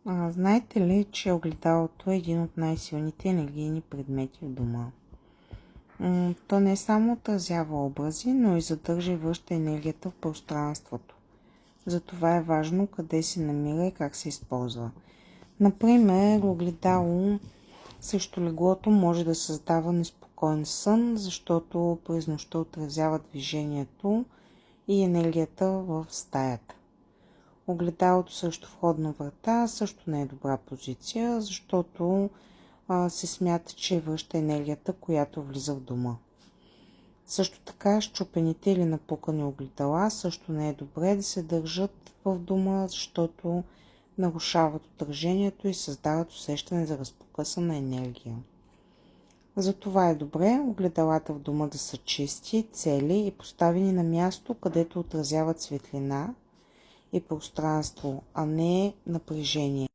Знаете ли, че огледалото е един от най-силните енергийни предмети в дома? То не само отразява образи, но и задържа и връща енергията в пространството. Затова е важно къде се намира и как се използва. Например, огледало срещу леглото може да създава неспокоен сън, защото през нощта отразява движението и енергията в стаята. Огледалото срещу входна врата също не е добра позиция, защото се смята, че връща енергията, която влиза в дома. Също така, счупените или напукани огледала също не е добре да се държат в дома, защото нарушават отражението и създават усещане за разпокъсана енергия. Затова е добре огледалата в дома да са чисти, цели и поставени на място, където отразяват светлина и пространство, а не напрежение.